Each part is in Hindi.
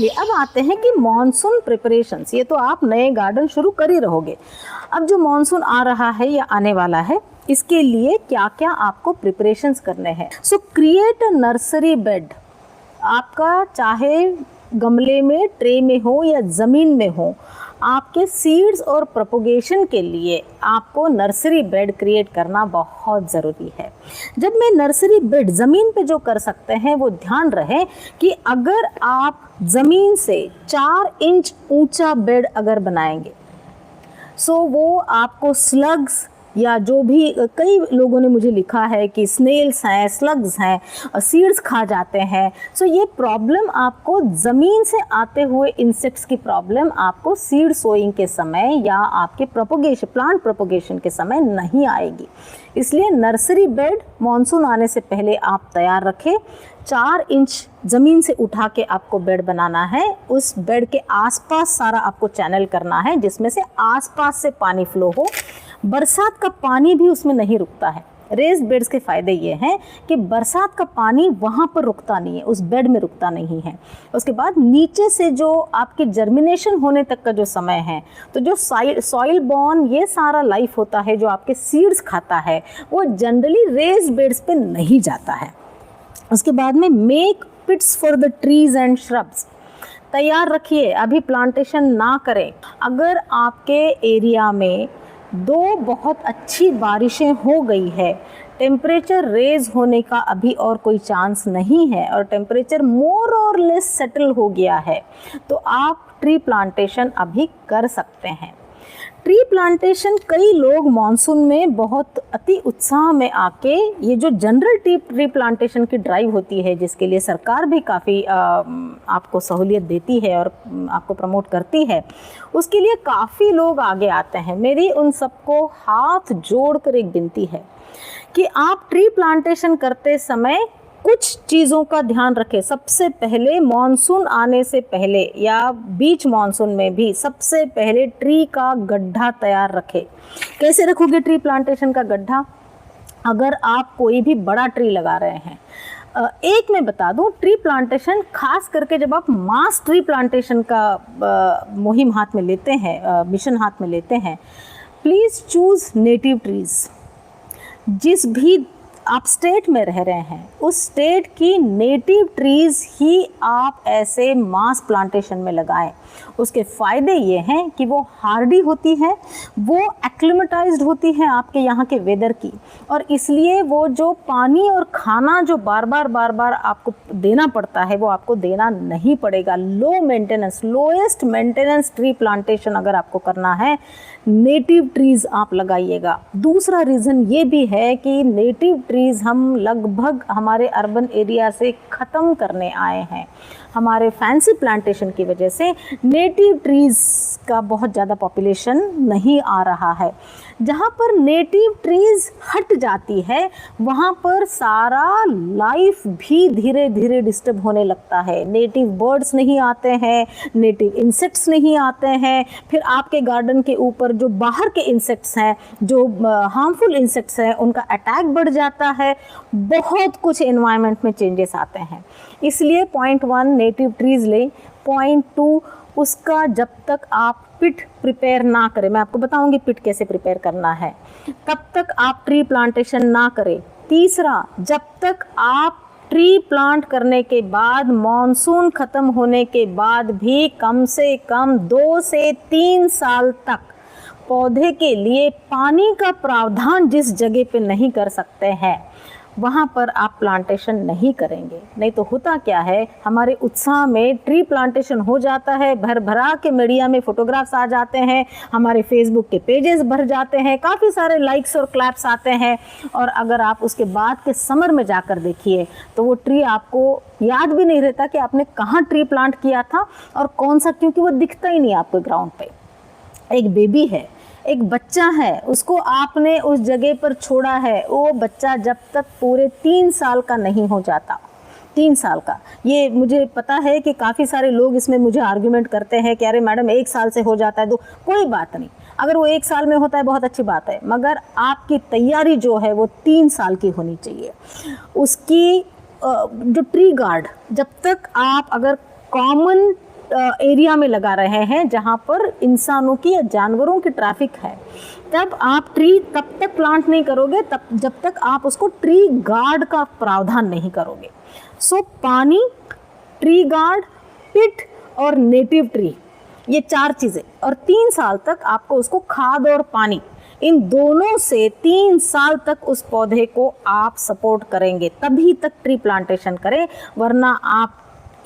चलिए अब आते हैं कि मॉनसून प्रिपरेशंस। ये तो आप नए गार्डन शुरू कर ही रहोगे। अब जो मॉनसून आ रहा है या आने वाला है, इसके लिए क्या क्या आपको प्रिपरेशंस करने हैं। सो क्रिएट अ नर्सरी बेड। आपका चाहे गमले में, ट्रे में हो या ज़मीन में हो, आपके सीड्स और प्रोपोगेशन के लिए आपको नर्सरी बेड क्रिएट करना बहुत ज़रूरी है। जब मैं नर्सरी बेड ज़मीन पे जो कर सकते हैं, वो ध्यान रहे कि अगर आप ज़मीन से 4 इंच ऊंचा बेड अगर बनाएंगे, सो वो आपको स्लग्स या जो भी, कई लोगों ने मुझे लिखा है कि स्नेल्स हैं, स्लग्स हैं, सीड्स खा जाते हैं। सो ये प्रॉब्लम आपको ज़मीन से आते हुए इंसेक्ट्स की प्रॉब्लम आपको सीड सोइंग के समय या आपके प्रोपोगेशन, प्लांट प्रोपोगेशन के समय नहीं आएगी। इसलिए नर्सरी बेड मॉनसून आने से पहले आप तैयार रखें। 4 इंच ज़मीन से उठा के आपको बेड बनाना है। उस बेड के आसपास सारा आपको चैनल करना है, जिसमें से आसपास से पानी फ्लो हो। बरसात का पानी भी उसमें नहीं रुकता है। रेस्ड बेड्स के फ़ायदे ये हैं कि बरसात का पानी वहाँ पर रुकता नहीं है, उस बेड में रुकता नहीं है। उसके बाद नीचे से जो आपके जर्मिनेशन होने तक का जो समय है, तो जो सॉइल बॉर्न ये सारा लाइफ होता है जो आपके सीड्स खाता है, वो जनरली रेस्ड बेड्स पे नहीं जाता है। उसके बाद में make pits for the trees and shrubs. तैयार रखिए, अभी प्लांटेशन ना करें। अगर आपके एरिया में 2 बहुत अच्छी बारिशें हो गई है, टेम्परेचर रेज होने का अभी और कोई चांस नहीं है और टेम्परेचर मोर और लेस सेटल हो गया है, तो आप ट्री प्लांटेशन अभी कर सकते हैं। ट्री प्लांटेशन कई लोग मॉनसून में बहुत अति उत्साह में आके, ये जो जनरल ट्री प्लांटेशन की ड्राइव होती है, जिसके लिए सरकार भी काफ़ी आपको सहूलियत देती है और आपको प्रमोट करती है, उसके लिए काफ़ी लोग आगे आते हैं। मेरी उन सबको हाथ जोड़कर एक विनती है कि आप ट्री प्लांटेशन करते समय कुछ चीज़ों का ध्यान रखें। सबसे पहले मॉनसून आने से पहले या बीच मॉनसून में भी सबसे पहले ट्री का गड्ढा तैयार रखें। कैसे रखोगे ट्री प्लांटेशन का गड्ढा? अगर आप कोई भी बड़ा ट्री लगा रहे हैं, एक मैं बता दूं, ट्री प्लांटेशन खास करके जब आप मास ट्री प्लांटेशन का मुहिम हाथ में लेते हैं, मिशन हाथ में लेते हैं, प्लीज़ चूज़ नेटिव ट्रीज़। जिस भी आप स्टेट में रह रहे हैं, उस स्टेट की नेटिव ट्रीज़ ही आप ऐसे मास प्लांटेशन में लगाएं। उसके फ़ायदे ये हैं कि वो हार्डी होती है, वो एक्लिमेटाइज्ड होती है आपके यहाँ के वेदर की, और इसलिए वो जो पानी और खाना जो बार बार आपको देना पड़ता है, वो आपको देना नहीं पड़ेगा। Low maintenance, lowest maintenance tree plantation अगर आपको करना है, नेटिव ट्रीज़ आप लगाइएगा। दूसरा रीज़न ये भी है कि नेटिव ट्रीज़ हम लगभग हमारे अर्बन एरिया से ख़त्म करने आए हैं। हमारे फैंसी प्लांटेशन की वजह से नेटिव ट्रीज़ का बहुत ज़्यादा पॉपुलेशन नहीं आ रहा है। जहाँ पर नेटिव ट्रीज़ हट जाती है, वहाँ पर सारा लाइफ भी धीरे धीरे डिस्टर्ब होने लगता है। नेटिव बर्ड्स नहीं आते हैं, नेटिव इंसेक्ट्स नहीं आते हैं, फिर आपके गार्डन के ऊपर जो बाहर के इंसेक्ट्स हैं, जो हार्मफुल इंसेक्ट्स हैं, उनका अटैक बढ़ जाता है। बहुत कुछ एनवायरनमेंट में चेंजेस आते हैं। इसलिए पॉइंट 1 नेटिव ट्रीज़ लें। पॉइंट 2, उसका जब तक आप पिट प्रिपेयर ना करें, मैं आपको बताऊंगी पिट कैसे प्रिपेयर करना है, तब तक आप ट्री प्लांटेशन ना करें। तीसरा, जब तक आप ट्री प्लांट करने के बाद, मॉनसून ख़त्म होने के बाद भी कम से कम 2 से 3 साल तक पौधे के लिए पानी का प्रावधान जिस जगह पे नहीं कर सकते हैं, वहाँ पर आप प्लांटेशन नहीं करेंगे। नहीं तो होता क्या है, हमारे उत्साह में ट्री प्लांटेशन हो जाता है, भर भरा के मीडिया में फ़ोटोग्राफ्स आ जाते हैं, हमारे फेसबुक के पेजेस भर जाते हैं, काफ़ी सारे लाइक्स और क्लैप्स आते हैं, और अगर आप उसके बाद के समर में जाकर देखिए तो वो ट्री आपको याद भी नहीं रहता कि आपने कहाँ ट्री प्लांट किया था और कौन सा, क्योंकि वो दिखता ही नहीं आपको ग्राउंड पे। एक बेबी है, एक बच्चा है, उसको आपने उस जगह पर छोड़ा है, वो बच्चा जब तक पूरे 3 साल का नहीं हो जाता, 3 साल का, ये मुझे पता है कि काफ़ी सारे लोग इसमें मुझे आर्ग्यूमेंट करते हैं कि अरे मैडम 1 साल से हो जाता है, तो कोई बात नहीं, अगर वो 1 साल में होता है बहुत अच्छी बात है, मगर आपकी तैयारी जो है वो 3 साल की होनी चाहिए। उसकी जो ट्री गार्ड, जब तक आप अगर कॉमन एरिया में लगा रहे हैं जहाँ पर इंसानों की या जानवरों की ट्रैफिक है, तब आप ट्री तब तक प्लांट नहीं करोगे तब जब तक आप उसको ट्री गार्ड का प्रावधान नहीं करोगे। सो पानी, ट्री गार्ड, पिट और नेटिव ट्री, ये 4 चीज़ें, और 3 साल तक आपको उसको खाद और पानी, इन दोनों से 3 साल तक उस पौधे को आप सपोर्ट करेंगे, तभी तक ट्री प्लांटेशन करें। वरना आप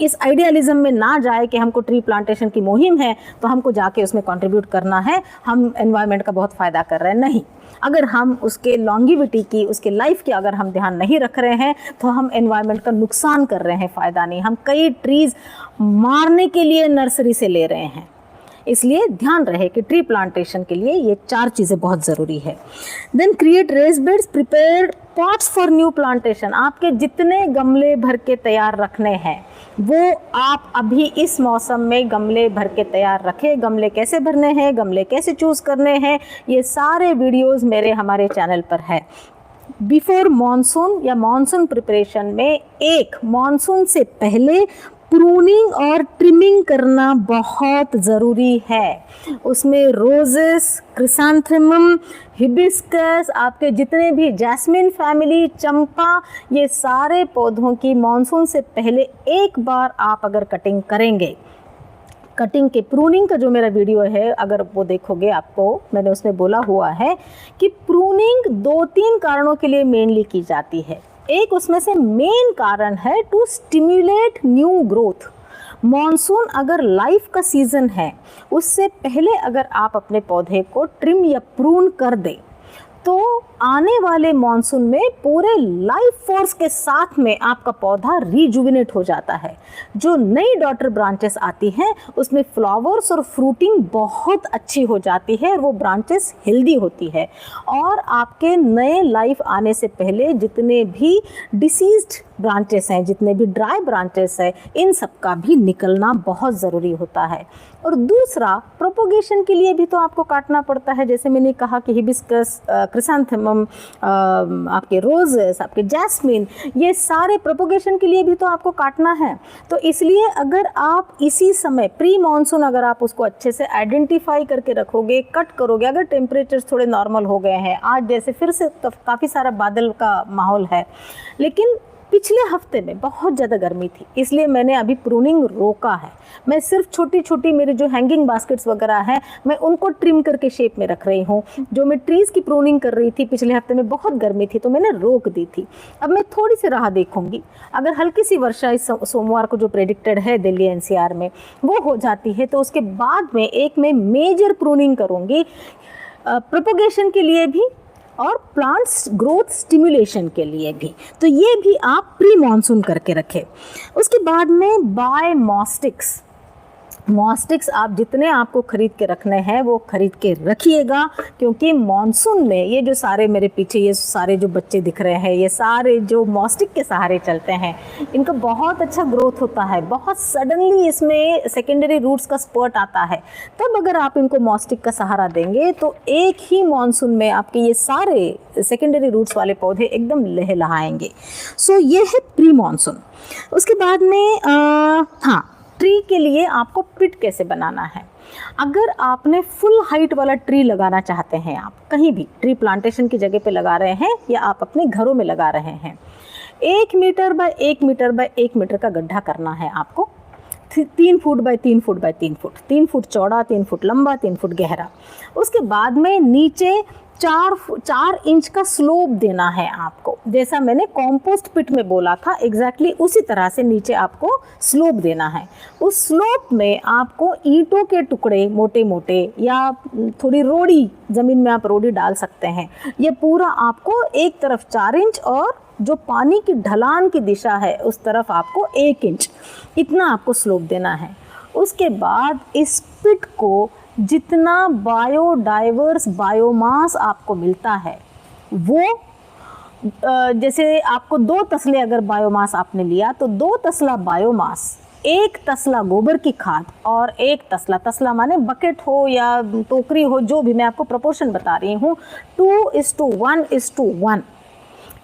इस आइडियलिज्म में ना जाए कि हमको ट्री प्लांटेशन की मुहिम है तो हमको जाके उसमें कंट्रीब्यूट करना है, हम एनवायरनमेंट का बहुत फ़ायदा कर रहे हैं। नहीं, अगर हम उसके लॉन्गिविटी की, उसके लाइफ की अगर हम ध्यान नहीं रख रहे हैं तो हम एनवायरनमेंट का नुकसान कर रहे हैं, फ़ायदा नहीं। हम कई ट्रीज़ मारने के लिए नर्सरी से ले रहे हैं। इसलिए ध्यान रहे कि ट्री प्लांटेशन के लिए ये 4 चीज़ें बहुत ज़रूरी है। Then create raised beds, prepare pots for new plantation. आपके जितने गमले भर के तैयार रखने हैं वो आप अभी इस मौसम में गमले भर के तैयार रखें। गमले कैसे भरने हैं, गमले कैसे चूज़ करने हैं, ये सारे वीडियोज़ मेरे हमारे चैनल पर है। बिफोर मॉनसून या मॉनसून प्रिपरेशन में एक मॉनसून से पहले प्रूनिंग और ट्रिमिंग करना बहुत ज़रूरी है। उसमें रोजेस, क्रिसैंथेमम, हिबिस्कस, आपके जितने भी जैस्मिन फैमिली, चंपा, ये सारे पौधों की मॉनसून से पहले एक बार आप अगर कटिंग करेंगे, कटिंग के प्रूनिंग का जो मेरा वीडियो है अगर वो देखोगे आपको मैंने उसमें बोला हुआ है कि प्रूनिंग 2-3 कारणों के लिए मेनली की जाती है। एक उसमें से मेन कारण है to stimulate new growth. Monsoon अगर लाइफ का सीज़न है, उससे पहले अगर आप अपने पौधे को ट्रिम या प्रून कर दें तो आने वाले मॉनसून में पूरे लाइफ फोर्स के साथ में आपका पौधा रिजुविनेट हो जाता है। जो नई डॉटर ब्रांचेस आती हैं उसमें फ्लावर्स और फ्रूटिंग बहुत अच्छी हो जाती है और वो ब्रांचेस हेल्दी होती है। और आपके नए लाइफ आने से पहले जितने भी डिसीज्ड ब्रांचेस हैं, जितने भी ड्राई ब्रांचेस हैं, इन सब का भी निकलना बहुत ज़रूरी होता है। और दूसरा, प्रोपोगेशन के लिए भी तो आपको काटना पड़ता है। जैसे मैंने कहा कि हिबिस्कस, क्रिसैंथेमम, आपके रोजेस, आपके जैस्मिन, ये सारे प्रोपोगेशन के लिए भी तो आपको काटना है। तो इसलिए अगर आप इसी समय प्री मॉनसून अगर आप उसको अच्छे से आइडेंटिफाई करके रखोगे, कट करोगे, अगर टेम्परेचर्स थोड़े नॉर्मल हो गए हैं, आज जैसे फिर से काफ़ी सारा बादल का माहौल है, लेकिन पिछले हफ्ते में बहुत ज़्यादा गर्मी थी, इसलिए मैंने अभी प्रूनिंग रोका है। मैं सिर्फ छोटी छोटी मेरी जो हैंगिंग बास्केट्स वगैरह हैं मैं उनको ट्रिम करके शेप में रख रही हूँ। जो मैं ट्रीज़ की प्रूनिंग कर रही थी पिछले हफ्ते में बहुत गर्मी थी तो मैंने रोक दी थी। अब मैं थोड़ी सी राह देखूंगी, अगर हल्की सी वर्षा इस सोमवार को जो प्रेडिक्टेड है दिल्ली एनसीआर में वो हो जाती है तो उसके बाद में एक मैं मेजर प्रूनिंग करूँगी प्रोपोगेशन के लिए भी और प्लांट्स ग्रोथ स्टिमुलेशन के लिए भी। तो ये भी आप प्री मॉनसून करके रखें। उसके बाद में बाय मॉस्टिक्स। मॉस्टिक्स आप जितने आपको ख़रीद के रखने हैं वो ख़रीद के रखिएगा, क्योंकि मॉनसून में ये जो सारे मेरे पीछे ये सारे जो बच्चे दिख रहे हैं ये सारे जो मॉस्टिक के सहारे चलते हैं इनका बहुत अच्छा ग्रोथ होता है। बहुत सडनली इसमें सेकेंडरी रूट्स का स्पर्ट आता है, तब अगर आप इनको मॉस्टिक का सहारा देंगे तो एक ही मॉनसून में आपके ये सारे सेकेंडरी रूट्स वाले पौधे एकदम लहलहाएंगे। सो ये है प्री मॉनसून। उसके बाद में ट्री के लिए आपको पिट कैसे बनाना है। अगर आपने फुल हाइट वाला ट्री लगाना चाहते हैं, आप कहीं भी ट्री प्लांटेशन की जगह पे लगा रहे हैं या आप अपने घरों में लगा रहे हैं, 1 metre by 1 metre by 1 metre का गड्ढा करना है आपको। 3 foot by 3 foot by 3 foot, 3 foot चौड़ा, 3 फुट लंबा, 3 फुट गहरा। उसके बाद में नीचे 4 इंच का स्लोप देना है आपको। जैसा मैंने कॉम्पोस्ट पिट में बोला था एग्जैक्टली उसी तरह से नीचे आपको स्लोप देना है। उस स्लोप में आपको ईंटों के टुकड़े मोटे मोटे या थोड़ी रोड़ी, ज़मीन में आप रोड़ी डाल सकते हैं, ये पूरा आपको एक तरफ 4 इंच और जो पानी की ढलान की दिशा है उस तरफ आपको 1 इंच, इतना आपको स्लोप देना है। उसके बाद इस पिट को जितना बायोडाइवर्स बायोमास आपको मिलता है वो जैसे आपको 2 तसले अगर बायोमास आपने लिया तो 2 तसला बायोमास, 1 तसला गोबर की खाद और 1 तसला माने बकेट हो या टोकरी हो, जो भी मैं आपको प्रोपोर्शन बता रही हूँ, 2:1:1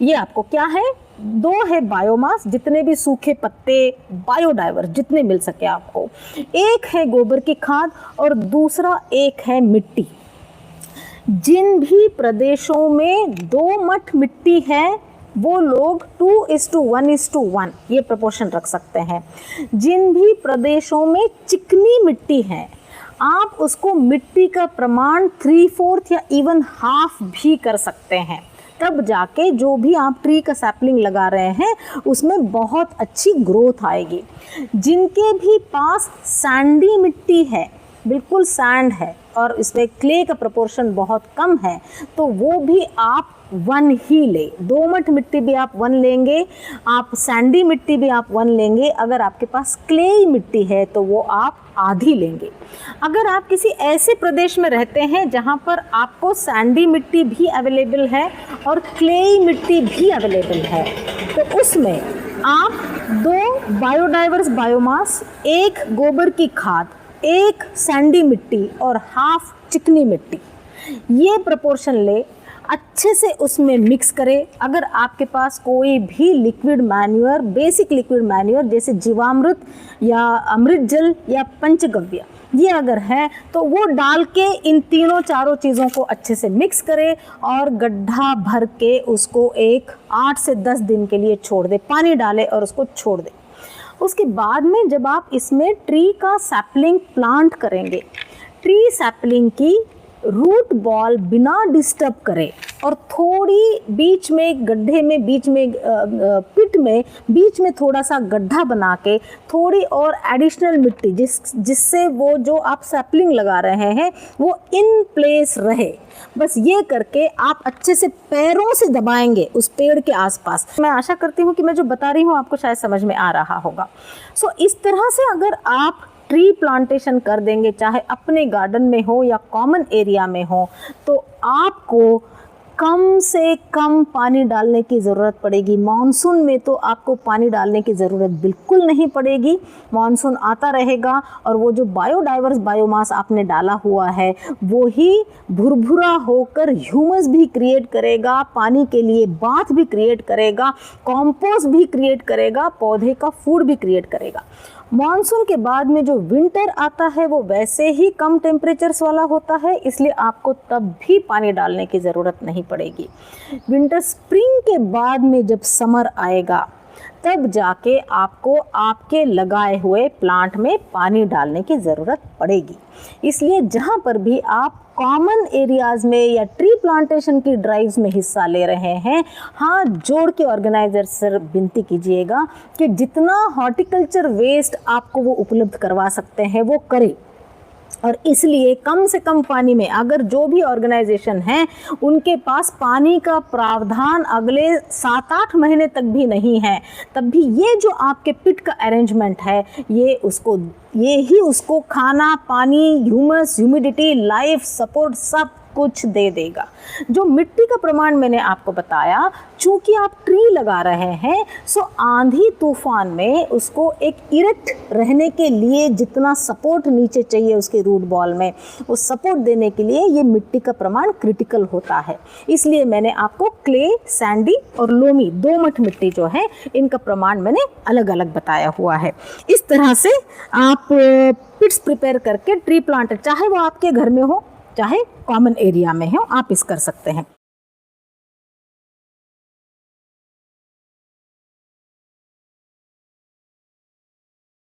ये आपको क्या है, 2 है बायोमास, जितने भी सूखे पत्ते बायोडाइवर्स जितने मिल सके आपको, एक है गोबर की खाद और दूसरा एक है मिट्टी। जिन भी प्रदेशों में दोमट मिट्टी है वो लोग 2:1:1 ये प्रोपोर्शन रख सकते हैं। जिन भी प्रदेशों में चिकनी मिट्टी है आप उसको मिट्टी का प्रमाण 3/4 या इवन हाफ भी कर सकते हैं, तब जाके जो भी आप ट्री का सैपलिंग लगा रहे हैं उसमें बहुत अच्छी ग्रोथ आएगी। जिनके भी पास सैंडी मिट्टी है, बिल्कुल सैंड है और इसमें क्ले का प्रोपोर्शन बहुत कम है, तो वो भी आप 1 ही ले। दोमट मिट्टी भी आप 1 लेंगे, आप सैंडी मिट्टी भी आप 1 लेंगे। अगर आपके पास क्लेई मिट्टी है तो वो आप आधी लेंगे। अगर आप किसी ऐसे प्रदेश में रहते हैं जहाँ पर आपको सैंडी मिट्टी भी अवेलेबल है और क्लेई मिट्टी भी अवेलेबल है, तो उसमें आप 2 बायोडाइवर्स बायोमास, 1 गोबर की खाद, 1 सैंडी मिट्टी और हाफ चिकनी मिट्टी, ये प्रोपोर्शन ले, अच्छे से उसमें मिक्स करें। अगर आपके पास कोई भी liquid manure, basic liquid manure जैसे जीवामृत या अमृत जल या पंचगव्य ये अगर है तो वो डाल के इन तीनों चारों चीज़ों को अच्छे से मिक्स करें और गड्ढा भर के उसको 8 से 10 दिन के लिए छोड़ दें, पानी डालें और उसको छोड़ दें। उसके बाद में जब आप इसमें ट्री का सैपलिंग प्लांट करेंगे, ट्री सैपलिंग की रूट बॉल बिना डिस्टर्ब करे और थोड़ी बीच में गड्ढे में, बीच में पिट में बीच में थोड़ा सा गड्ढा बना के थोड़ी और एडिशनल मिट्टी जिससे वो जो आप सैपलिंग लगा रहे हैं वो इन प्लेस रहे, बस ये करके आप अच्छे से पैरों से दबाएंगे उस पेड़ के आसपास। मैं आशा करती हूँ कि मैं जो बता रही हूँ आपको शायद समझ में आ रहा होगा। सो इस तरह से अगर आप ट्री प्लांटेशन कर देंगे, चाहे अपने गार्डन में हो या कॉमन एरिया में हो, तो आपको कम से कम पानी डालने की ज़रूरत पड़ेगी। मानसून में तो आपको पानी डालने की ज़रूरत बिल्कुल नहीं पड़ेगी, मानसून आता रहेगा और वो जो बायोडाइवर्स बायोमास आपने डाला हुआ है वो ही भुरभुरा होकर ह्यूमस भी क्रिएट करेगा, पानी के लिए बाथ भी क्रिएट करेगा, कॉम्पोस्ट भी क्रिएट करेगा, पौधे का फूड भी क्रिएट करेगा। मानसून के बाद में जो विंटर आता है वो वैसे ही कम टेम्परेचर्स वाला होता है, इसलिए आपको तब भी पानी डालने की ज़रूरत नहीं पड़ेगी। विंटर स्प्रिंग के बाद में जब समर आएगा तब जाके आपको आपके लगाए हुए प्लांट में पानी डालने की ज़रूरत पड़ेगी। इसलिए जहाँ पर भी आप कॉमन एरियाज़ में या ट्री प्लांटेशन की ड्राइव्स में हिस्सा ले रहे हैं, हाथ जोड़ के ऑर्गेनाइजर से विनती कीजिएगा कि जितना हॉर्टिकल्चर वेस्ट आपको वो उपलब्ध करवा सकते हैं वो करें। और इसलिए कम से कम पानी में, अगर जो भी ऑर्गेनाइजेशन हैं उनके पास पानी का प्रावधान अगले 7-8 महीने तक भी नहीं है, तब भी ये जो आपके पिट का अरेंजमेंट है ये ही उसको खाना, पानी, ह्यूमस, ह्यूमिडिटी, लाइफ सपोर्ट सब कुछ दे देगा। जो मिट्टी का प्रमाण मैंने आपको बताया, चूंकि आप ट्री लगा रहे हैं, सो आंधी तूफान में उसको एक इरेक्ट रहने के लिए जितना सपोर्ट नीचे चाहिए उसके रूट बॉल में, उस सपोर्ट देने के लिए ये मिट्टी का प्रमाण क्रिटिकल होता है। इसलिए मैंने आपको क्ले, सैंडी और लोमी, दोमट मिट्टी जो है इनका प्रमाण मैंने अलग अलग बताया हुआ है। इस तरह से आप पिट्स प्रिपेयर करके ट्री प्लांटर, चाहे वो आपके घर में हो चाहे कॉमन एरिया में हो, आप इस कर सकते हैं।